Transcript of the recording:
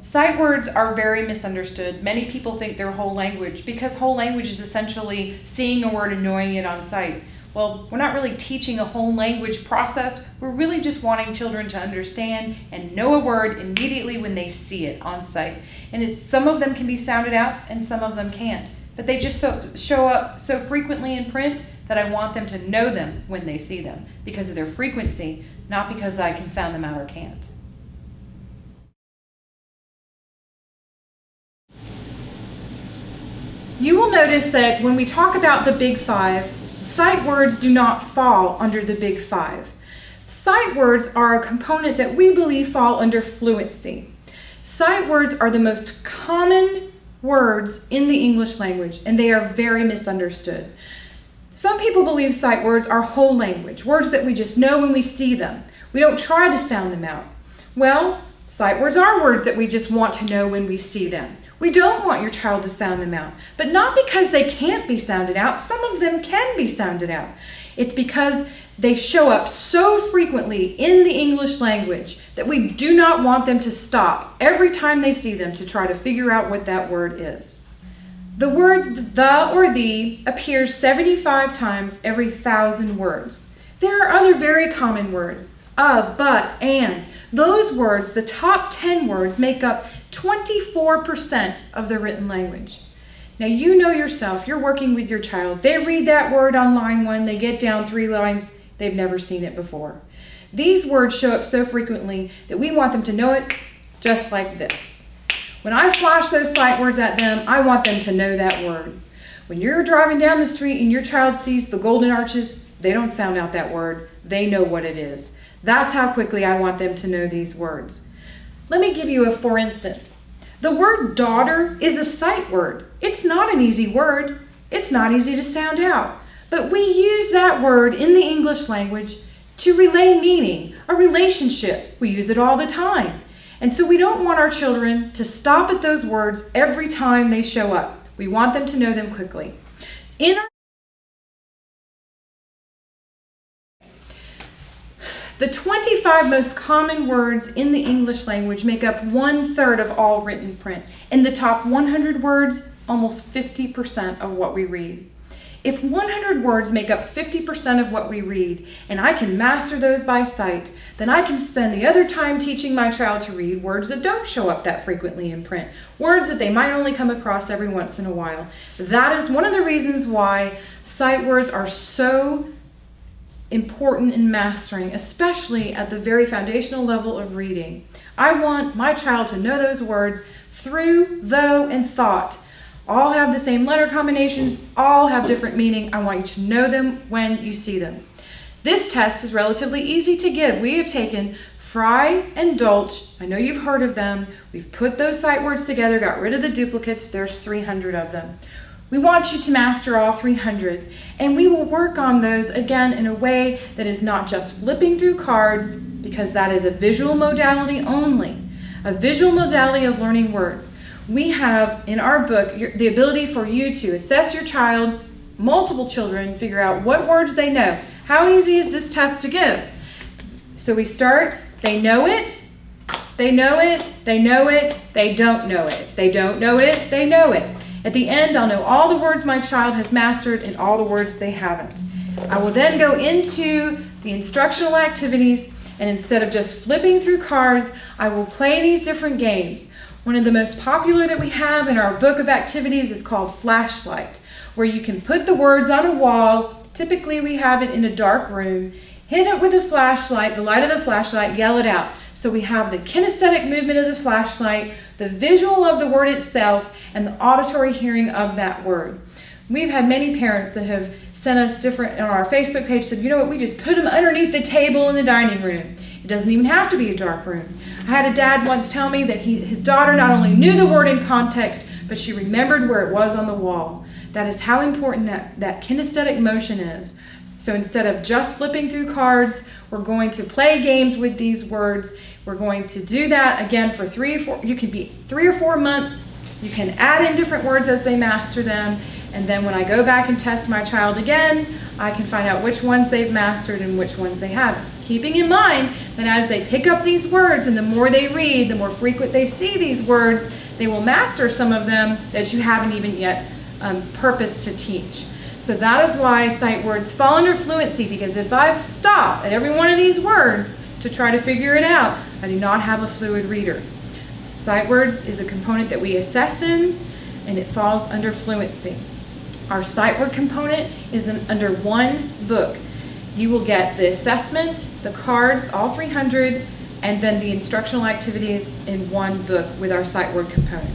Sight words are very misunderstood. Many people think they're whole language because whole language is essentially seeing a word and knowing it on sight. Well, we're not really teaching a whole language process. We're really just wanting children to understand and know a word immediately when they see it on sight. And some of them can be sounded out and some of them can't. But they just show up so frequently in print that I want them to know them when they see them because of their frequency, not because I can sound them out or can't. You will notice that when we talk about the big five, sight words do not fall under the big five. Sight words are a component that we believe fall under fluency. Sight words are the most common words in the English language, and they are very misunderstood. Some people believe sight words are whole language, words that we just know when we see them. We don't try to sound them out. Well, sight words are words that we just want to know when we see them. We don't want your child to sound them out, but not because they can't be sounded out. Some of them can be sounded out. It's because they show up so frequently in the English language that we do not want them to stop every time they see them to try to figure out what that word is. The word the or the appears 75 times every 1,000 words. There are other very common words, of, but, and. Those words, the top 10 words, make up 24% of the written language. Now you know yourself, you're working with your child. They read that word on line 1, they get down 3 lines, they've never seen it before. These words show up so frequently that we want them to know it just like this. When I flash those sight words at them, I want them to know that word. When you're driving down the street and your child sees the golden arches, they don't sound out that word, they know what it is. That's how quickly I want them to know these words. Let me give you a for instance. The word daughter is a sight word. It's not an easy word. It's not easy to sound out. But we use that word in the English language to relay meaning, a relationship. We use it all the time. And so we don't want our children to stop at those words every time they show up. We want them to know them quickly. The 25 most common words in the English language make up 1/3 of all written print. And the top 100 words, almost 50% of what we read. If 100 words make up 50% of what we read, and I can master those by sight, then I can spend the other time teaching my child to read words that don't show up that frequently in print, words that they might only come across every once in a while. That is one of the reasons why sight words are so important in mastering, especially at the very foundational level of reading. I want my child to know those words through, though, and thought. All have the same letter combinations, all have different meaning. I want you to know them when you see them. This test is relatively easy to give. We have taken Fry and Dolch. I know you've heard of them. We've put those sight words together, got rid of the duplicates. There's 300 of them. We want you to master all 300, and we will work on those again in a way that is not just flipping through cards, because that is a visual modality only, a visual modality of learning words. We have in our book the ability for you to assess your child, multiple children, figure out what words they know. How easy is this test to give? So we start, they know it, they know it, they know it, they don't know it, they don't know it, they know it. At the end, I'll know all the words my child has mastered and all the words they haven't. I will then go into the instructional activities, and instead of just flipping through cards, I will play these different games. One of the most popular that we have in our book of activities is called Flashlight, where you can put the words on a wall. Typically, we have it in a dark room. Hit it with a flashlight, the light of the flashlight, yell it out. So we have the kinesthetic movement of the flashlight, the visual of the word itself, and the auditory hearing of that word. We've had many parents that have sent us different, on our Facebook page, said, you know what, we just put them underneath the table in the dining room. It doesn't even have to be a dark room. I had a dad once tell me that his daughter not only knew the word in context, but she remembered where it was on the wall. That is how important that kinesthetic motion is. So instead of just flipping through cards, we're going to play games with these words. We're going to do that again for 3 or 4, you can be 3 or 4 months. You can add in different words as they master them. And then when I go back and test my child again, I can find out which ones they've mastered and which ones they haven't. Keeping in mind that as they pick up these words and the more they read, the more frequent they see these words, they will master some of them that you haven't even yet purposed to teach. So that is why sight words fall under fluency, because if I stop at every one of these words to try to figure it out, I do not have a fluid reader. Sight words is a component that we assess in, and it falls under fluency. Our sight word component is under one book. You will get the assessment, the cards, all 300, and then the instructional activities in one book with our sight word component.